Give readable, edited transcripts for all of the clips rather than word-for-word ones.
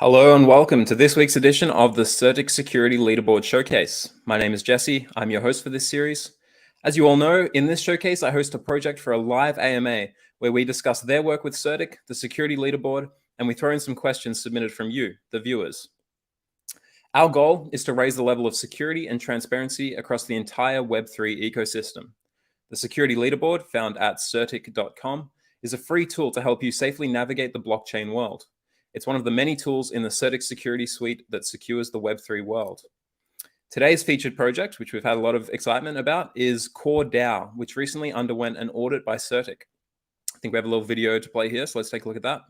Hello and welcome to this week's edition of the CertiK Security Leaderboard Showcase. My name is Jesse. I'm your host for this series. As you all know, in this showcase, I host a project for a live AMA where we discuss their work with CertiK, the security leaderboard, and we throw in some questions submitted from you, the viewers. Our goal is to raise the level of security and transparency across the entire Web3 ecosystem. The security leaderboard, found at CertiK.com, is a free tool to help you safely navigate the blockchain world. It's one of the many tools in the CertiK security suite that secures the Web3 world. Today's featured project, which we've had a lot of excitement about, is CoreDAO, which recently underwent an audit by CertiK. I think we have a little video to play here, so let's take a look at that.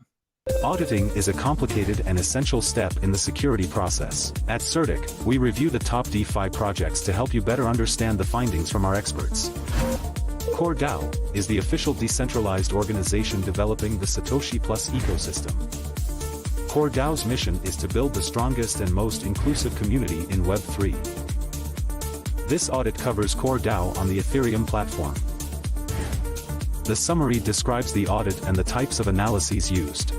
Auditing is a complicated and essential step in the security process. At CertiK, we review the top DeFi projects to help you better understand the findings from our experts. CoreDAO is the official decentralized organization developing the Satoshi Plus ecosystem. CoreDAO's mission is to build the strongest and most inclusive community in Web3. This audit covers CoreDAO on the Ethereum platform. The summary describes the audit and the types of analyses used.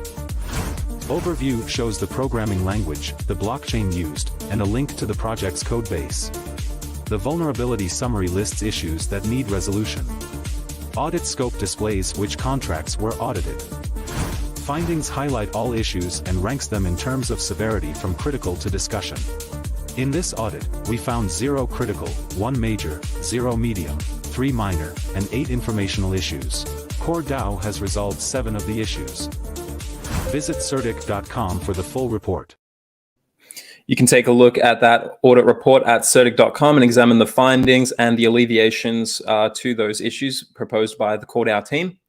Overview shows the programming language, the blockchain used, and a link to the project's codebase. The vulnerability summary lists issues that need resolution. Audit scope displays which contracts were audited. Findings highlight all issues and ranks them in terms of severity from critical to discussion. In this audit, we found 0 critical, 1 major, 0 medium, 3 minor, and 8 informational issues. CoreDAO has resolved 7 of the issues. Visit CertiK.com for the full report. You can take a look at that audit report at CertiK.com and examine the findings and the alleviations to those issues proposed by the CoreDAO team.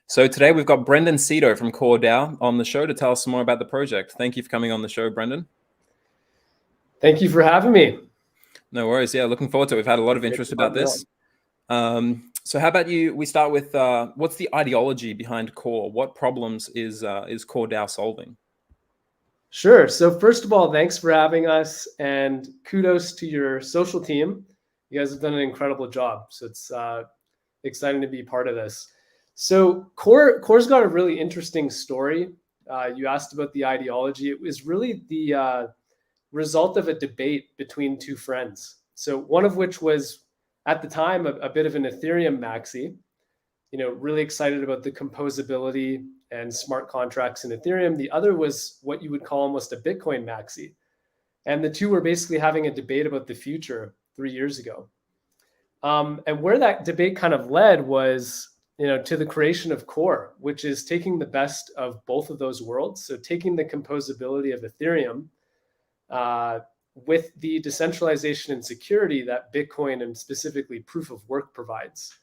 So today we've got BRENDON SEDO from CoreDAO on the show to tell us some more about the project. Thank you for coming on the show, BRENDON. Thank you for having me. No worries. Yeah, looking forward to it. We've had a lot of interest about this. So how about we start with what's the ideology behind Core? What problems is CoreDAO solving? Sure. So first of all, thanks for having us, and kudos to your social team. You guys have done an incredible job. So it's exciting to be part of this. So Core's got a really interesting story. You asked about the ideology. It was really the result of a debate between two friends. So one of which was, at the time, a bit of an Ethereum maxi, really excited about the composability and smart contracts in Ethereum. The other was what you would call almost a Bitcoin maxi. And the two were basically having a debate about the future 3 years ago. And where that debate kind of led was to the creation of Core, which is taking the best of both of those worlds. So taking the composability of Ethereum with the decentralization and security that Bitcoin and specifically proof of work provides.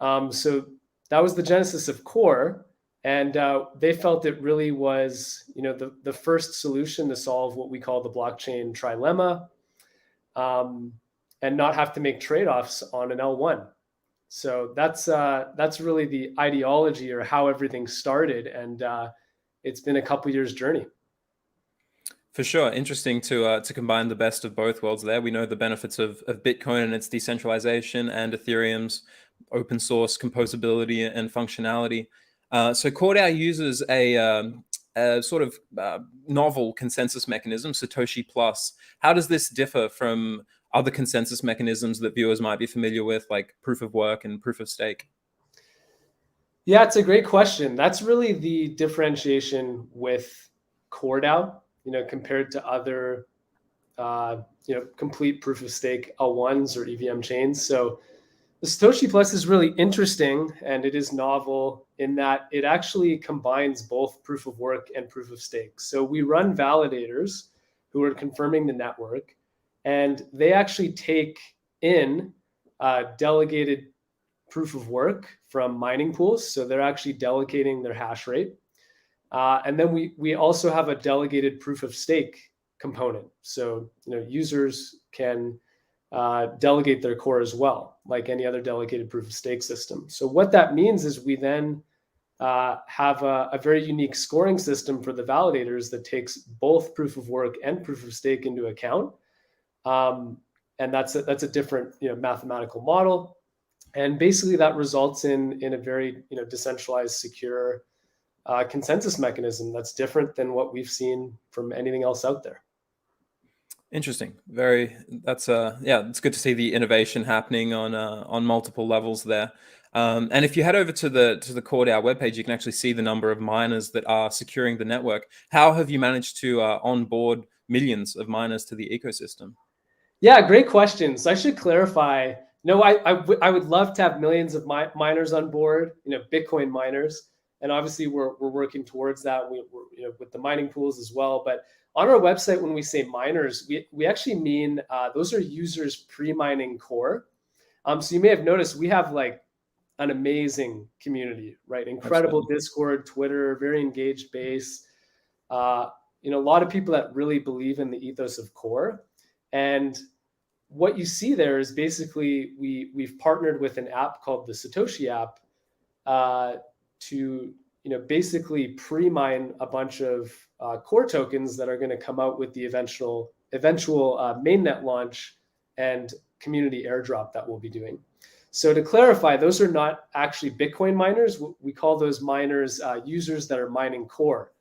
So that was the genesis of Core. And they felt it really was, the first solution to solve what we call the blockchain trilemma, and not have to make trade-offs on an L1. So that's really the ideology or how everything started, and it's been a couple years journey. For sure, interesting to combine the best of both worlds. There, we know the benefits of Bitcoin and its decentralization, and Ethereum's open source composability and functionality. So CoreDAO uses a sort of novel consensus mechanism, Satoshi Plus. How does this differ from other consensus mechanisms that viewers might be familiar with, like proof of work and proof of stake? Yeah, it's a great question. That's really the differentiation with CoreDAO, compared to other, complete proof of stake L1s or EVM chains. So the Satoshi Plus is really interesting, and it is novel in that it actually combines both proof of work and proof of stake. So we run validators who are confirming the network, and they actually take in delegated proof of work from mining pools. So they're actually delegating their hash rate. And then we also have a delegated proof of stake component. So users can delegate their core as well, like any other delegated proof of stake system. So what that means is we then have a very unique scoring system for the validators that takes both proof of work and proof of stake into account. And that's a different mathematical model. And basically that results in a very decentralized, secure consensus mechanism that's different than what we've seen from anything else out there. Interesting. That's yeah, it's good to see the innovation happening on multiple levels there. And if you head over to the CoreDAO webpage, you can actually see the number of miners that are securing the network. How have you managed to onboard millions of miners to the ecosystem? Yeah, great question. So I should clarify. No, I would love to have millions of miners on board, Bitcoin miners, and obviously we're working towards that. We're with the mining pools as well. But on our website, when we say miners, we actually mean those are users pre-mining Core. So you may have noticed we have like an amazing community, right? Incredible Absolutely. Discord, Twitter, very engaged base. A lot of people that really believe in the ethos of Core. And what you see there is basically we've partnered with an app called the Satoshi app to basically pre-mine a bunch of Core tokens that are going to come out with the eventual mainnet launch and community airdrop that we'll be doing. So to clarify, those are not actually Bitcoin miners. We call those miners users that are mining Core.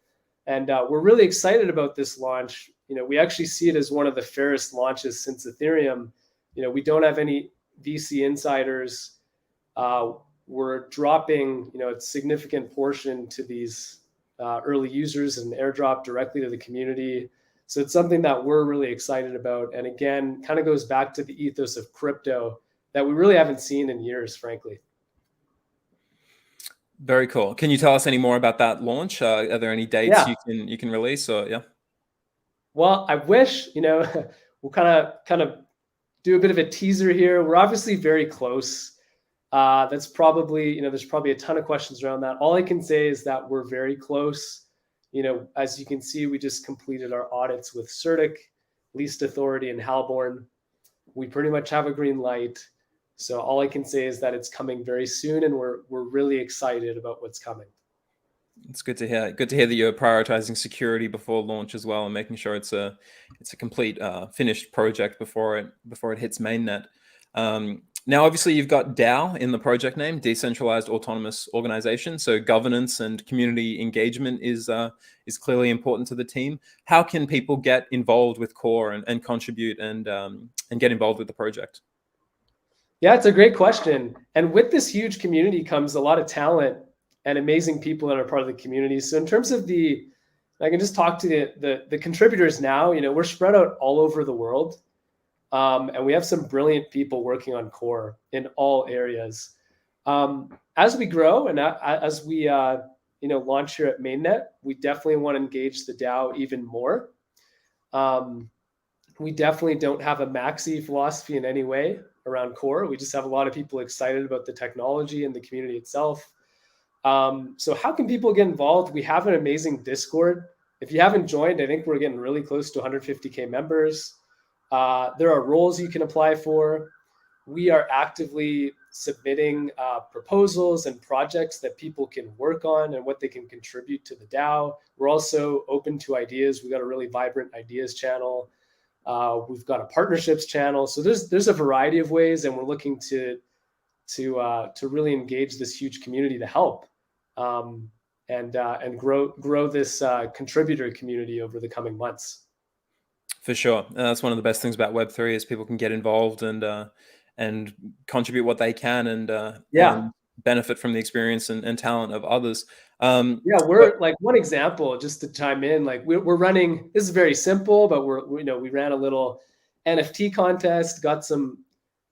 And we're really excited about this launch. We actually see it as one of the fairest launches since Ethereum. We don't have any VC insiders. We're dropping, a significant portion to these early users and airdrop directly to the community. So it's something that we're really excited about. And again, kind of goes back to the ethos of crypto that we really haven't seen in years, frankly. Very cool. Can you tell us any more about that launch? Are there any dates you can release? Or yeah. Well, I wish we'll kind of do a bit of a teaser here. We're obviously very close. That's probably there's probably a ton of questions around that. All I can say is that we're very close. As you can see, we just completed our audits with CertiK, Least Authority, and Halborn. We pretty much have a green light. So all I can say is that it's coming very soon, and we're really excited about what's coming. It's good to hear. Good to hear that you're prioritizing security before launch as well, and making sure it's a complete finished project before it hits mainnet. Now, obviously, you've got DAO in the project name, Decentralized Autonomous Organization. So governance and community engagement is clearly important to the team. How can people get involved with Core and contribute and get involved with the project? Yeah, it's a great question. And with this huge community comes a lot of talent and amazing people that are part of the community. So in terms of I can just talk to the contributors now. We're spread out all over the world. And we have some brilliant people working on Core in all areas. As we grow and as we launch here at Mainnet, we definitely want to engage the DAO even more. We definitely don't have a maxi philosophy in any way around Core. We just have a lot of people excited about the technology and the community itself. So how can people get involved? We have an amazing Discord. If you haven't joined, I think we're getting really close to 150K members. There are roles you can apply for. We are actively submitting proposals and projects that people can work on and what they can contribute to the DAO. We're also open to ideas. We've got a really vibrant ideas channel. We've got a partnerships channel. So there's a variety of ways, and we're looking to really engage this huge community to help and grow this contributor community over the coming months. For sure. That's one of the best things about Web3 is people can get involved and contribute what they can and benefit from the experience and talent of others. We're like one example, just to chime in, like we're running, this is very simple, but we ran a little NFT contest, got some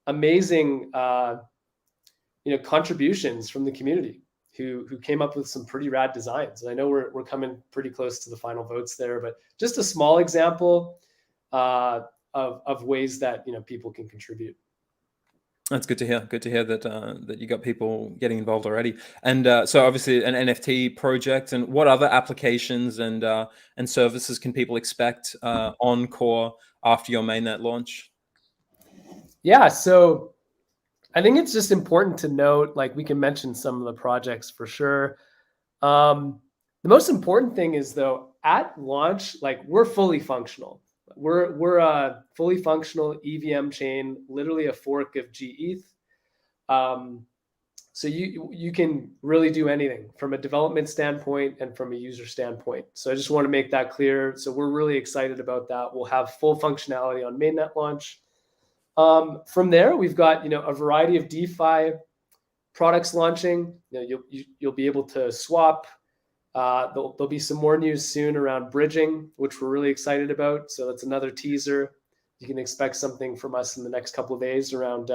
amazing contributions from the community who came up with some pretty rad designs. And I know we're coming pretty close to the final votes there, but just a small example of ways that people can contribute. That's good to hear. Good to hear that you got people getting involved already. And so obviously an NFT project. And what other applications and services can people expect on Core after your mainnet launch? Yeah, so I think it's just important to note, like we can mention some of the projects for sure. The most important thing is though, at launch, like we're fully functional. We're a fully functional EVM chain, literally a fork of GETH. So you can really do anything from a development standpoint and from a user standpoint. So I just want to make that clear. So we're really excited about that. We'll have full functionality on mainnet launch. From there, we've got a variety of DeFi products launching. You'll be able to swap. There'll be some more news soon around bridging, which we're really excited about. So that's another teaser. You can expect something from us in the next couple of days around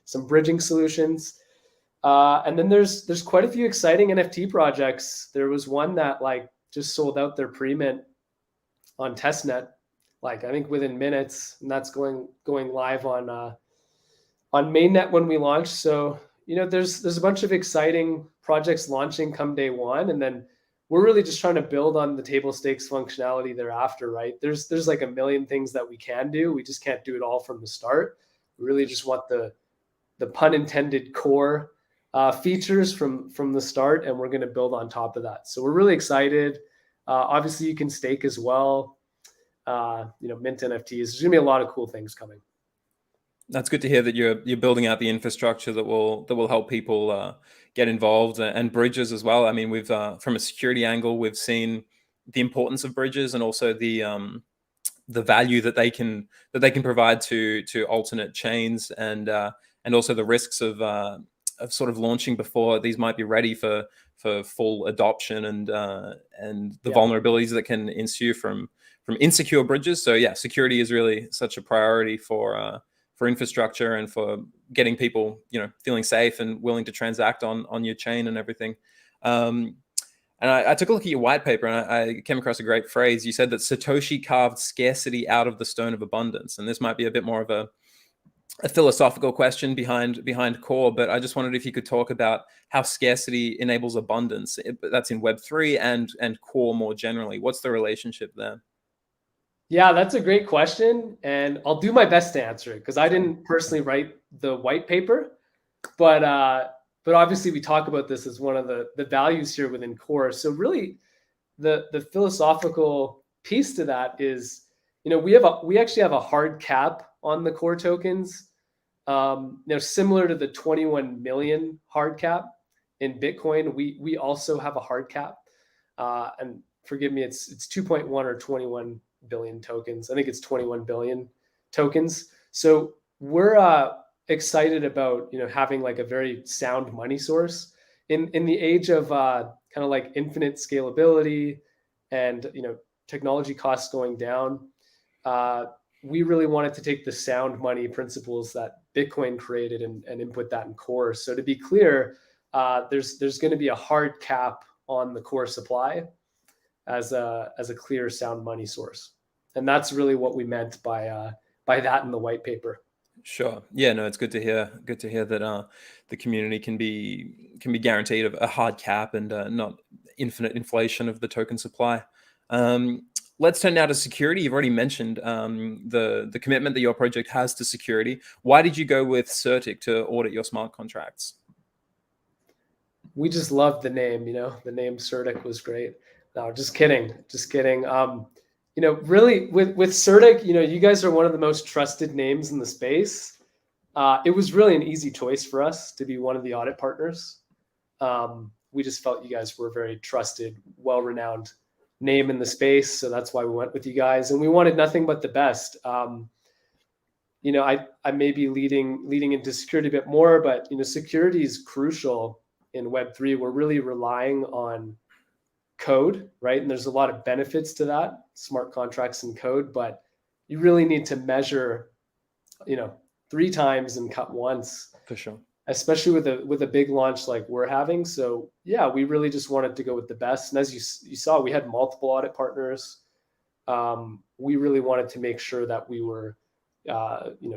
some bridging solutions. And then there's quite a few exciting NFT projects. There was one that just sold out their pre-mint on testnet, I think within minutes, and that's going live on mainnet when we launch. So there's a bunch of exciting projects launching come day one, and then we're really just trying to build on the table stakes functionality thereafter, right? There's like a million things that we can do. We just can't do it all from the start. We really just want the pun intended core features from the start, and we're going to build on top of that. So we're really excited. Obviously, you can stake as well. Mint NFTs. There's going to be a lot of cool things coming. That's good to hear that you're building out the infrastructure that will help people get involved, and bridges as well. I mean, we've from a security angle, we've seen the importance of bridges and also the value that they can provide to alternate chains, and also the risks of sort of launching before these might be ready for full adoption, and the vulnerabilities that can ensue from insecure bridges. So yeah, security is really such a priority for infrastructure and for getting people feeling safe and willing to transact on your chain and everything. And I took a look at your white paper, and I came across a great phrase. You said that Satoshi carved scarcity out of the stone of abundance, and this might be a bit more of a philosophical question behind core, but I just wondered if you could talk about how scarcity enables abundance. That's in Web3 and core more generally. What's the relationship there? Yeah, that's a great question, and I'll do my best to answer it because I didn't personally write the white paper, but obviously we talk about this as one of the values here within core. So really, the philosophical piece to that is, we actually have a hard cap on the core tokens, similar to the 21 million hard cap in Bitcoin. We also have a hard cap, and forgive me, it's 2.1 or 21 billion tokens. I think it's 21 billion tokens. So we're excited about having a very sound money source in the age of kind of infinite scalability and technology costs going down. We really wanted to take the sound money principles that Bitcoin created and input that in core. So to be clear, there's going to be a hard cap on the core supply as a clear sound money source, and that's really what we meant by that in the white paper. Sure. Yeah. No, it's good to hear. Good to hear that the community can be guaranteed a hard cap and not infinite inflation of the token supply. Let's turn now to security. You've already mentioned the commitment that your project has to security. Why did you go with CertiK to audit your smart contracts? We just loved the name. The name CertiK was great. No, just kidding. Really with CertiK, you guys are one of the most trusted names in the space. It was really an easy choice for us to be one of the audit partners. We just felt you guys were a very trusted, well-renowned name in the space. So that's why we went with you guys, and we wanted nothing but the best. I may be leading into security a bit more, but security is crucial in Web3. We're really relying on code, right? And there's a lot of benefits to that, smart contracts and code, but you really need to measure, 3 times and cut once. For sure. Especially with a big launch like we're having. So yeah, we really just wanted to go with the best. And as you saw, we had multiple audit partners. We really wanted to make sure that we were,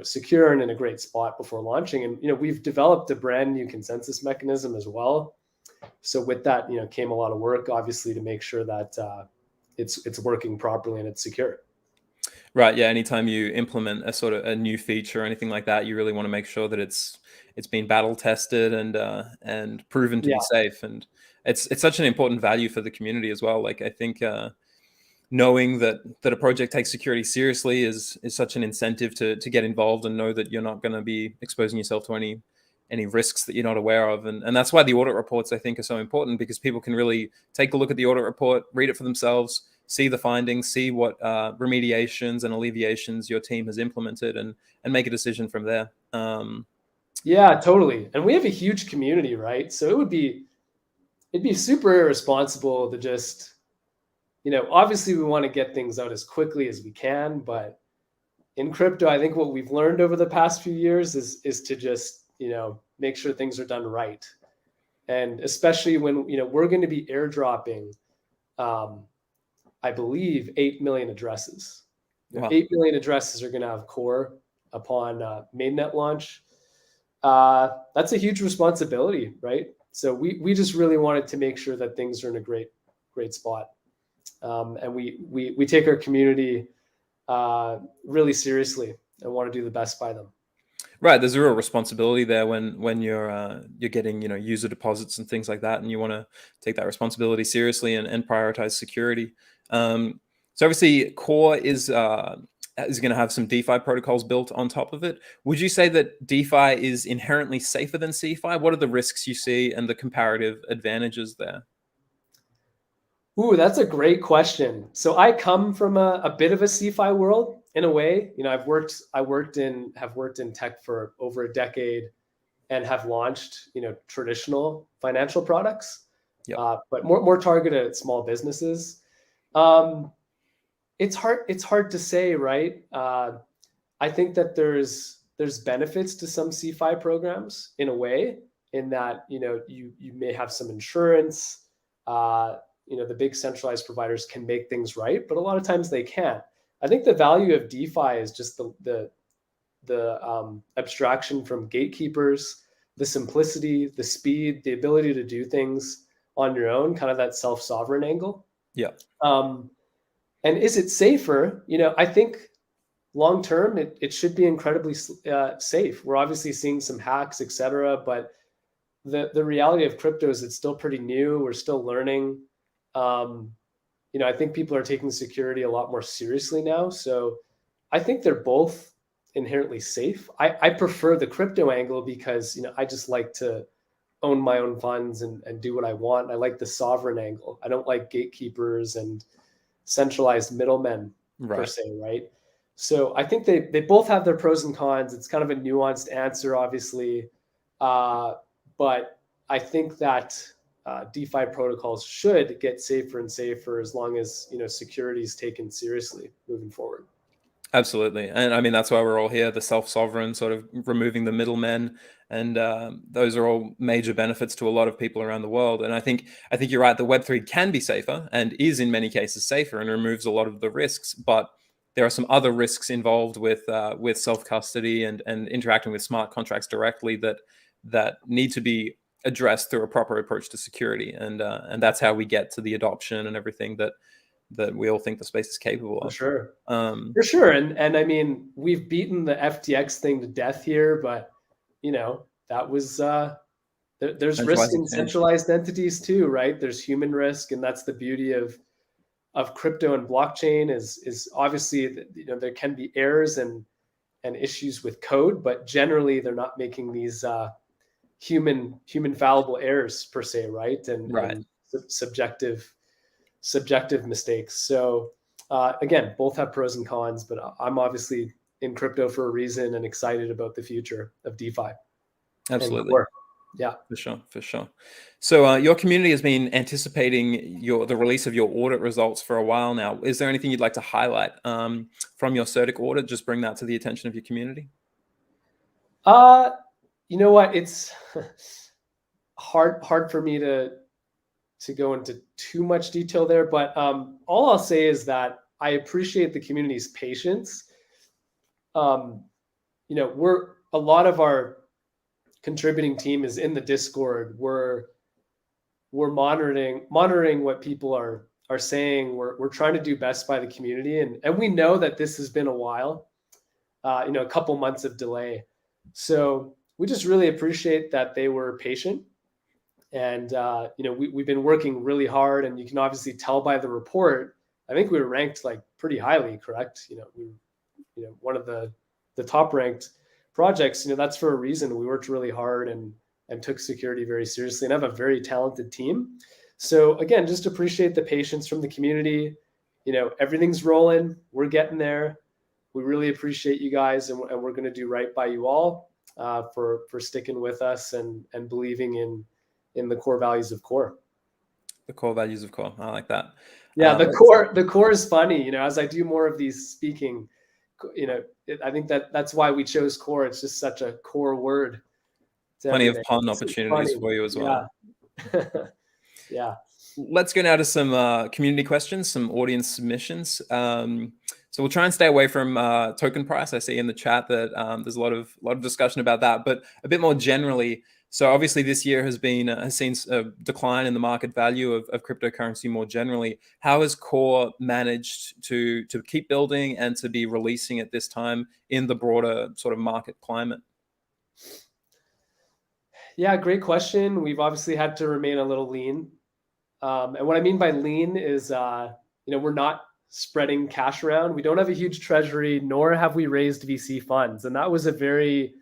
secure and in a great spot before launching. And, we've developed a brand new consensus mechanism as well. So with that, came a lot of work, obviously, to make sure that it's working properly and it's secure. Right. Yeah. Anytime you implement a sort of a new feature or anything like that, you really want to make sure that it's been battle tested and proven to be safe. And it's such an important value for the community as well. I think knowing that a project takes security seriously is such an incentive to get involved and know that you're not going to be exposing yourself to any any risks that you're not aware of. And that's why the audit reports, I think, are so important, because people can really take a look at the audit report, read it for themselves, see the findings, see what remediations and alleviations your team has implemented, and make a decision from there. Yeah, totally. And we have a huge community, right? So it'd be super irresponsible to just, obviously we want to get things out as quickly as we can, but in crypto, I think what we've learned over the past few years is to just, make sure things are done right. And especially when, we're going to be airdropping, I believe 8 million addresses. Wow. 8 million addresses are going to have Core upon mainnet launch. That's a huge responsibility, right? So we just really wanted to make sure that things are in a great spot. And we take our community really seriously and want to do the best by them. Right, there's a real responsibility there when you're getting user deposits and things like that, and you want to take that responsibility seriously and prioritize security. So obviously, Core is going to have some DeFi protocols built on top of it. Would you say that DeFi is inherently safer than CeFi? What are the risks you see and the comparative advantages there? Ooh, that's a great question. So I come from a bit of a CeFi world in a way. Have worked in tech for over a decade and have launched, traditional financial products, Yep. But more targeted at small businesses. It's hard to say, right? I think that there's benefits to some CeFi programs in a way, in that, you may have some insurance, the big centralized providers can make things right, but a lot of times they can't. I think the value of DeFi is just the abstraction from gatekeepers, the simplicity, the speed, the ability to do things on your own, kind of that self-sovereign angle. Yeah. And is it safer? I think long term, it should be incredibly safe. We're obviously seeing some hacks, et cetera, but the reality of crypto is it's still pretty new. We're still learning. I think people are taking security a lot more seriously now. So I think they're both inherently safe. I prefer the crypto angle because, I just like to own my own funds and do what I want. I like the sovereign angle. I don't like gatekeepers and centralized middlemen, per se, right? So I think they both have their pros and cons. It's kind of a nuanced answer, obviously. But I think that DeFi protocols should get safer and safer as long as security is taken seriously moving forward. Absolutely. And I mean, that's why we're all here, the self-sovereign, sort of removing the middlemen. And those are all major benefits to a lot of people around the world. And I think you're right, the Web3 can be safer and is in many cases safer and removes a lot of the risks. But there are some other risks involved with self-custody and interacting with smart contracts directly that need to be addressed through a proper approach to security. And that's how we get to the adoption and everything that we all think the space is capable of. For sure. And I mean, we've beaten the FTX thing to death here, but that was there's risk in centralized entities too, right? There's human risk, and that's the beauty of crypto and blockchain is obviously there can be errors and issues with code, but generally they're not making these human fallible errors per se, right? And subjective mistakes. So again, both have pros and cons, but I'm obviously in crypto for a reason and excited about the future of DeFi. Absolutely. Yeah, for sure. So your community has been anticipating the release of your audit results for a while now. Is there anything you'd like to highlight from your CertiK audit? Just bring that to the attention of your community. You know what? It's hard for me to go into too much detail there, but all I'll say is that I appreciate the community's patience. We're a lot of our contributing team is in the Discord. We're monitoring what people are saying. We're trying to do best by the community, and we know that this has been a while, a couple months of delay. So we just really appreciate that they were patient. And, we've been working really hard, and you can obviously tell by the report. I think we were ranked like pretty highly, correct? We one of the top ranked projects, that's for a reason. We worked really hard and took security very seriously, and have a very talented team. So again, just appreciate the patience from the community. Everything's rolling. We're getting there. We really appreciate you guys, and we're going to do right by you all for sticking with us and believing in the core values of Core. The core values of Core. I like that. Yeah, the core is funny. As I do more of these speaking, I think that's why we chose Core. It's just such a core word. Plenty of pun opportunities for you as well. Yeah. Yeah. Let's go now to some community questions, some audience submissions. So we'll try and stay away from token price. I see in the chat that there's a lot of discussion about that, but a bit more generally. So obviously this year has seen a decline in the market value of cryptocurrency more generally. How has Core managed to keep building and to be releasing at this time in the broader sort of market climate? Yeah, great question. We've obviously had to remain a little lean. And what I mean by lean is, we're not spreading cash around. We don't have a huge treasury, nor have we raised VC funds. And that was a very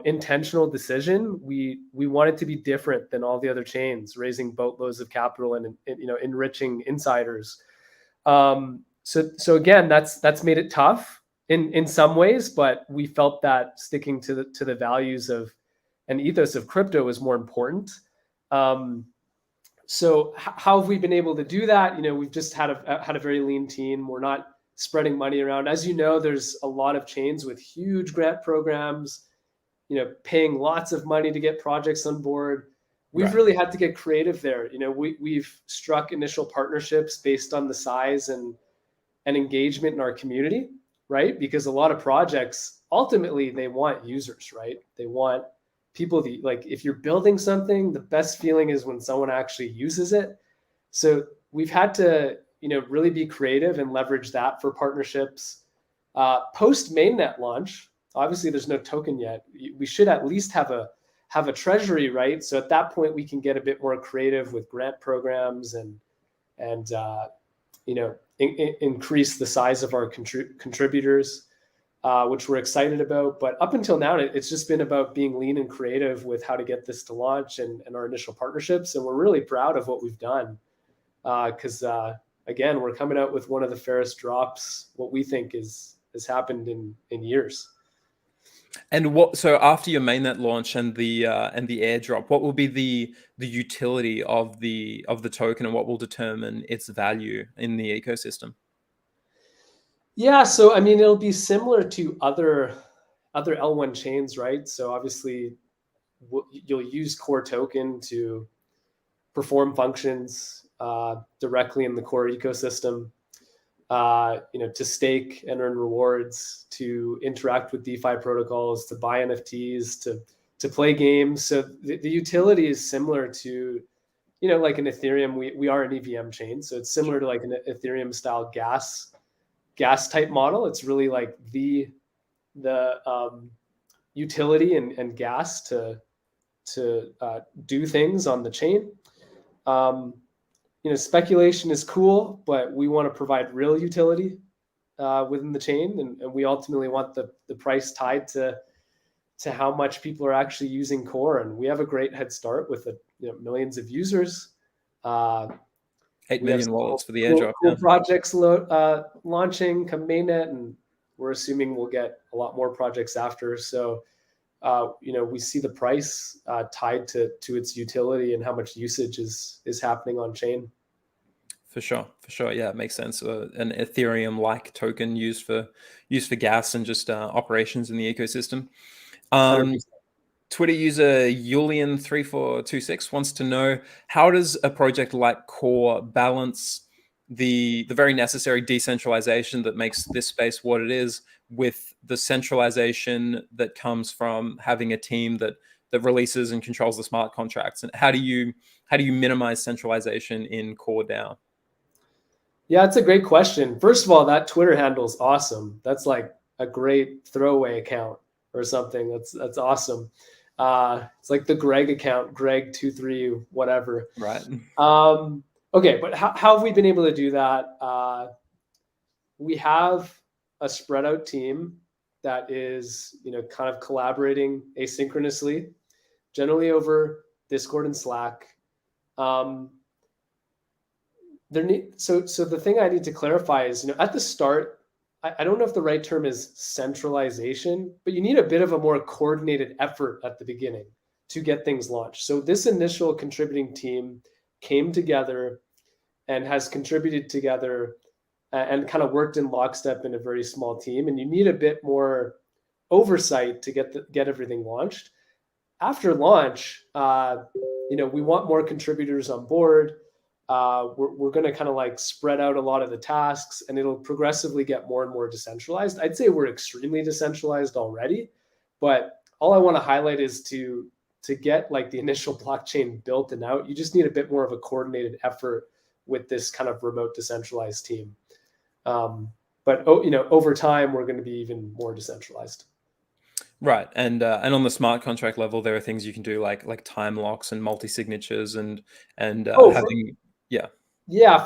intentional decision. We wanted to be different than all the other chains, raising boatloads of capital and enriching insiders. So again, that's made it tough in some ways, but we felt that sticking to the values of and ethos of crypto is more important. So how have we been able to do that? We've just had a very lean team. We're not spreading money around. As you know, there's a lot of chains with huge grant programs, paying lots of money to get projects on board. We've really had to get creative there. We've struck initial partnerships based on the size and engagement in our community, right? Because a lot of projects, ultimately, they want users, right? They want people if you're building something, the best feeling is when someone actually uses it. So we've had to, really be creative and leverage that for partnerships. Post mainnet launch, obviously there's no token yet. We should at least have a treasury, right? So at that point we can get a bit more creative with grant programs and increase the size of our contributors. Which we're excited about. But up until now, it's just been about being lean and creative with how to get this to launch and our initial partnerships. And we're really proud of what we've done because, again, we're coming out with one of the fairest drops, what we think has happened in years. And so after your mainnet launch and the airdrop, what will be the utility of the token, and what will determine its value in the ecosystem? Yeah, so it'll be similar to other L1 chains, right? So obviously, you'll use Core token to perform functions directly in the Core ecosystem. To stake and earn rewards, to interact with DeFi protocols, to buy NFTs, to play games. So the utility is similar to, like an Ethereum. We are an EVM chain, so it's similar to like an Ethereum style gas type model. It's really like the utility and gas to do things on the chain. Speculation is cool, but we want to provide real utility within the chain, and we ultimately want the price tied to how much people are actually using Core. And we have a great head start with millions of users. 8 million wallets for the airdrop. Cool projects launching come mainnet, and we're assuming we'll get a lot more projects after. So, we see the price tied to its utility and how much usage is happening on chain. For sure. Yeah, it makes sense. An Ethereum-like token used for gas and just operations in the ecosystem. 100%. Twitter user Julian3426 wants to know, how does a project like Core balance the very necessary decentralization that makes this space what it is with the centralization that comes from having a team that releases and controls the smart contracts? And how do you minimize centralization in CoreDAO? Yeah, it's a great question. First of all, that Twitter handle is awesome. That's like a great throwaway account or something. That's awesome. It's like the Greg account, Greg23, whatever. Right. Okay, but how have we been able to do that? We have a spread out team that is, kind of collaborating asynchronously, generally over Discord and Slack. So the thing I need to clarify is, at the start, I don't know if the right term is centralization, but you need a bit of a more coordinated effort at the beginning to get things launched. So this initial contributing team came together and has contributed together and kind of worked in lockstep in a very small team. And you need a bit more oversight to get everything launched. After launch, we want more contributors on board. We're going to kind of like spread out a lot of the tasks, and it'll progressively get more and more decentralized. I'd say we're extremely decentralized already, but all I want to highlight is to get like the initial blockchain built and out, you just need a bit more of a coordinated effort with this kind of remote decentralized team. But over time, we're going to be even more decentralized. Right, and on the smart contract level, there are things you can do like time locks and multi-signatures and having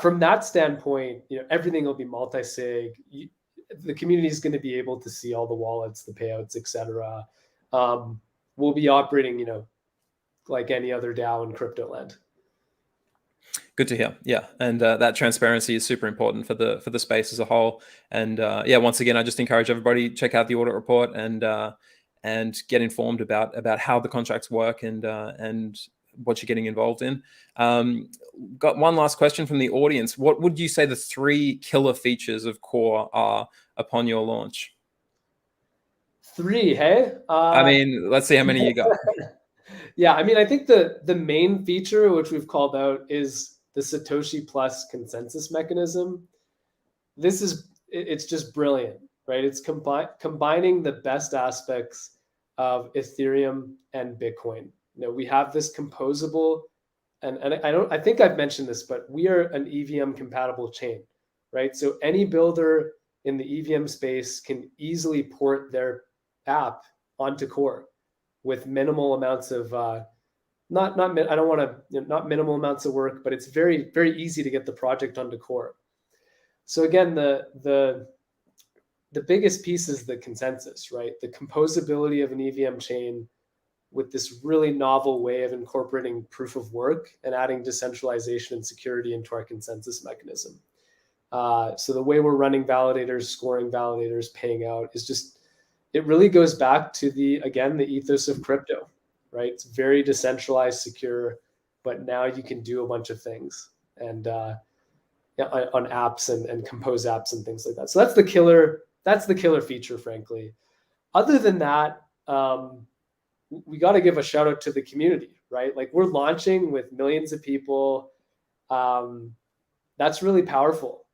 from that standpoint, everything will be multi-sig. The community is going to be able to see all the wallets, the payouts, etc. We'll be operating, like any other DAO in crypto land. Good to hear. Yeah, and that transparency is super important for the space as a whole. And once again, I just encourage everybody check out the audit report and get informed about how the contracts work and what you're getting involved in. Got one last question from the audience. What would you say the 3 killer features of Core are upon your launch? 3, hey? I mean, let's see how many you got. Yeah, I mean, I think the main feature, which we've called out, is the Satoshi Plus consensus mechanism. It's just brilliant, right? It's combining the best aspects of Ethereum and Bitcoin. We have this composable, and I think I've mentioned this, but we are an EVM compatible chain, right? So any builder in the EVM space can easily port their app onto Core with minimal amounts of not minimal amounts of work, but it's very, very easy to get the project onto Core. So again, the biggest piece is the consensus, right? The composability of an EVM chain with this really novel way of incorporating proof of work and adding decentralization and security into our consensus mechanism. So the way we're running validators, scoring validators, paying out is just, it really goes back to the ethos of crypto, right? It's very decentralized, secure, but now you can do a bunch of things and on apps and compose apps and things like that. So that's the killer feature, frankly. Other than that, we got to give a shout out to the community, right? Like, we're launching with millions of people. That's really powerful.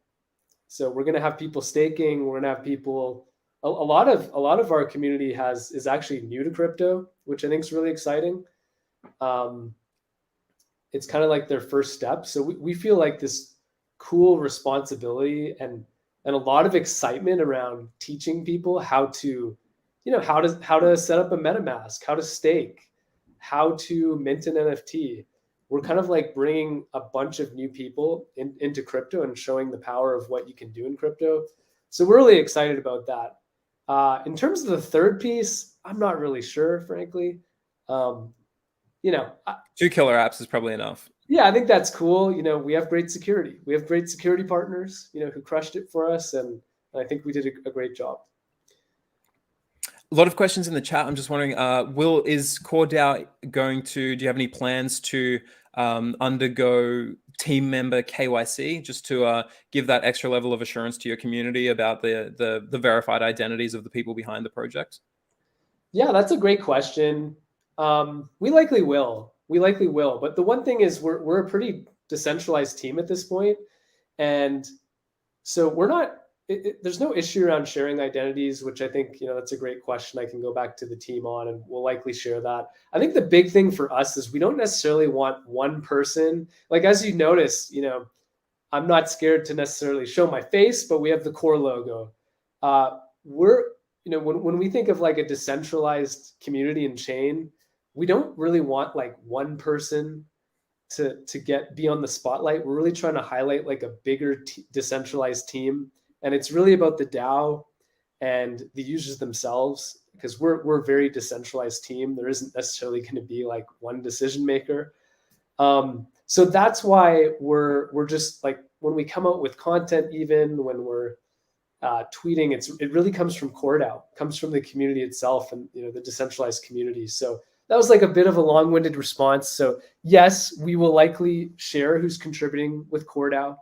So we're going to have people staking. We're going to have people, a lot of our community is actually new to crypto, which I think is really exciting. It's kind of like their first step. So we feel like this cool responsibility and a lot of excitement around teaching people how to set up a MetaMask, how to stake, how to mint an NFT. We're kind of like bringing a bunch of new people into crypto and showing the power of what you can do in crypto. So we're really excited about that. In terms of the third piece, I'm not really sure, frankly. 2 killer apps is probably enough. Yeah, I think that's cool. We have great security. We have great security partners, who crushed it for us. And I think we did a great job. A lot of questions in the chat. I'm just wondering, is CoreDAO do you have any plans to undergo team member KYC just to give that extra level of assurance to your community about the verified identities of the people behind the project? Yeah, that's a great question. We likely will. But the one thing is we're a pretty decentralized team at this point. And so we're not, there's no issue around sharing identities, which I think, that's a great question. I can go back to the team on, and we'll likely share that. I think the big thing for us is we don't necessarily want one person. Like, as you notice, I'm not scared to necessarily show my face, but we have the Core logo. When we think of like a decentralized community and chain, we don't really want like one person to be on the spotlight. We're really trying to highlight like a bigger decentralized team. And it's really about the DAO and the users themselves, because we're a very decentralized team. There isn't necessarily going to be like one decision maker. So that's why we're just like, when we come out with content, even when we're tweeting, it really comes from CoreDAO, comes from the community itself, and the decentralized community. So that was like a bit of a long-winded response. So yes, we will likely share who's contributing with CoreDAO.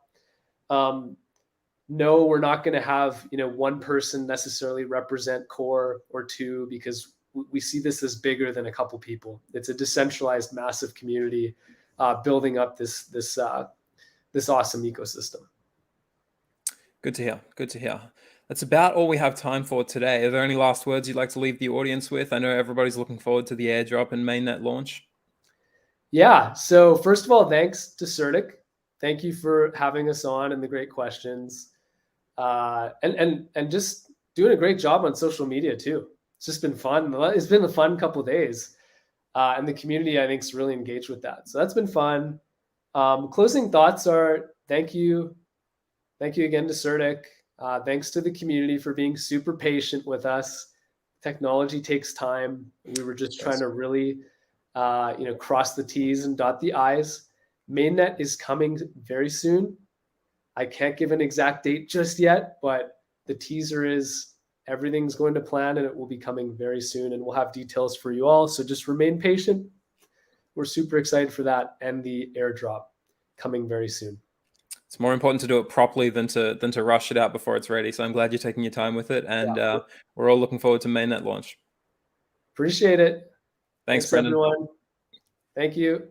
No, we're not going to have one person necessarily represent Core or two, because we see this as bigger than a couple people. It's a decentralized, massive community building up this awesome ecosystem. Good to hear. Good to hear. That's about all we have time for today. Are there any last words you'd like to leave the audience with? I know everybody's looking forward to the airdrop and mainnet launch. Yeah. So first of all, thanks to CertiK. Thank you for having us on and the great questions. And just doing a great job on social media too. It's just been fun. It's been a fun couple of days. And the community, I think, is really engaged with that. So that's been fun. Closing thoughts are thank you. Thank you again to CertiK. Thanks to the community for being super patient with us. Technology takes time. We were just trying to really, cross the T's and dot the I's. Mainnet is coming very soon. I can't give an exact date just yet, but the teaser is everything's going to plan, and it will be coming very soon, and we'll have details for you all. So just remain patient. We're super excited for that, and the airdrop coming very soon. It's more important to do it properly than to rush it out before it's ready. So I'm glad you're taking your time with it, and we're all looking forward to mainnet launch. Appreciate it. Thanks, Brendan. Everyone. Thank you.